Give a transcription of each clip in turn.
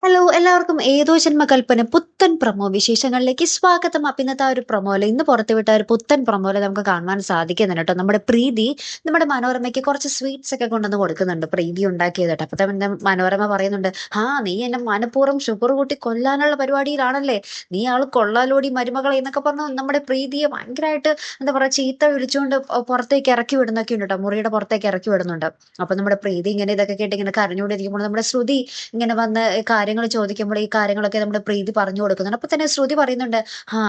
Hello എല്ലാവർക്കും ഏതോ ജന്മകൽപ്പന പുത്തൻ പ്രൊമോ വിശേഷങ്ങളിലേക്ക് സ്വാഗതം. അപ്പൊ ഇന്നത്തെ ആ ഒരു പ്രൊമോയില് ഇന്ന് പുറത്തുവിട്ട ഒരു പുത്തൻ പ്രൊമോയില് നമുക്ക് കാണുവാൻ സാധിക്കുന്നുണ്ട് കേട്ടോ. നമ്മുടെ പ്രീതി നമ്മുടെ മനോരമയ്ക്ക് കുറച്ച് സ്വീറ്റ്സ് ഒക്കെ കൊണ്ടുവന്ന് കൊടുക്കുന്നുണ്ട്. പ്രീതി ഉണ്ടാക്കിയത് കേട്ടോ. അപ്പൊ തന്നെ മനോരമ പറയുന്നുണ്ട്, നീ എന്നെ മനഃപൂർവ്വം ഷുഗർ കൂട്ടി കൊല്ലാനുള്ള പരിപാടിയിലാണല്ലേ, നീ ആള് കൊള്ളാലോടി മരുമകളെ എന്നൊക്കെ പറഞ്ഞു നമ്മുടെ പ്രീതിയെ ഭയങ്കരമായിട്ട് എന്താ പറയാ ചീത്ത വിളിച്ചുകൊണ്ട് പുറത്തേക്ക് ഇറക്കി വിടുന്നൊക്കെ ഉണ്ട് കേട്ടോ. മുറിയുടെ പുറത്തേക്ക് ഇറക്കി വിടുന്നുണ്ട്. അപ്പൊ നമ്മുടെ പ്രീതി ഇങ്ങനെ ഇതൊക്കെ കേട്ട് ഇങ്ങനെ കരഞ്ഞുകൊണ്ടിരിക്കുമ്പോൾ നമ്മുടെ ശ്രുതി ഇങ്ങനെ വന്ന് കാര്യങ്ങൾ ചോദിക്കുമ്പോൾ ഈ കാര്യങ്ങളൊക്കെ നമ്മുടെ പ്രീതി പറഞ്ഞു കൊടുക്കുന്നുണ്ട്. അപ്പൊ തന്നെ ശ്രുതി പറയുന്നുണ്ട്, ആ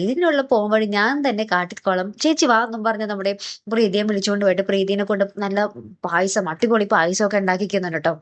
ഇതിനുള്ള പോംവഴി ഞാൻ തന്നെ കാട്ടിക്കോളാം, ചേച്ചി വാ എന്നും പറഞ്ഞ് നമ്മുടെ പ്രീതിയെ വിളിച്ചുകൊണ്ട് പോയിട്ട് പ്രീതിനെ കൊണ്ട് നല്ല പായസം, അടിപൊളി പായസമൊക്കെ ഉണ്ടാക്കിക്കുന്നുണ്ട് കേട്ടോ.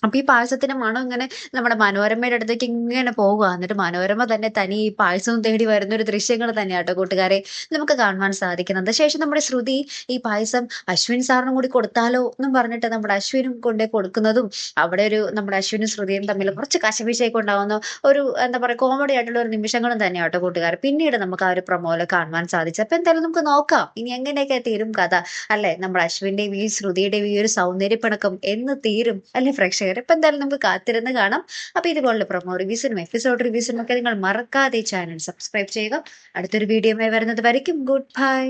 അപ്പൊ ഈ പായസത്തിന്റെ മണം ഇങ്ങനെ നമ്മുടെ മനോരമയുടെ അടുത്തേക്ക് ഇങ്ങനെ പോകുക. എന്നിട്ട് മനോരമ തന്നെ തനി ഈ പായസവും തേടി വരുന്ന ഒരു ദൃശ്യങ്ങൾ തന്നെയാട്ടോ കൂട്ടുകാരെ നമുക്ക് കാണുവാൻ സാധിക്കുന്നത്. ശേഷം നമ്മുടെ ശ്രുതി ഈ പായസം അശ്വിൻ സാറിനും കൂടി കൊടുത്താലോ എന്നും പറഞ്ഞിട്ട് നമ്മുടെ അശ്വിനും കൊണ്ടേ കൊടുക്കുന്നതും അവിടെ ഒരു നമ്മുടെ അശ്വിനും ശ്രുതിയും തമ്മിൽ കുറച്ച് കശപിശയൊക്കെ ഉണ്ടാവുന്ന ഒരു എന്താ പറയുക കോമഡി ആയിട്ടുള്ള ഒരു നിമിഷങ്ങളും തന്നെയാട്ടോ കൂട്ടുകാർ പിന്നീട് നമുക്ക് ആ ഒരു പ്രൊമോയില് കാണുവാൻ സാധിച്ചു. അപ്പൊ എന്തായാലും നമുക്ക് നോക്കാം ഇനി എങ്ങനെയൊക്കെ തീരും കഥ, അല്ലെ നമ്മുടെ അശ്വിന്റെയും ഈ ശ്രുതിയുടെയും ഈ ഒരു സൗന്ദര്യപ്പിണക്കം എന്ന് തീരും അല്ലെ പ്രേക്ഷകർ. ഇപ്പൊ എന്തായാലും നമുക്ക് കാത്തിരുന്ന് കാണാം. അപ്പൊ ഇതുപോലുള്ള പ്രൊമോ റിവ്യൂസിനും എപ്പിസോഡ് റിവ്യൂസിനും ഒക്കെ നിങ്ങൾ മറക്കാതെ ചാനൽ സബ്സ്ക്രൈബ് ചെയ്യുക. അടുത്തൊരു വീഡിയോ വരുന്നത് വരയ്ക്കും ഗുഡ് ബൈ.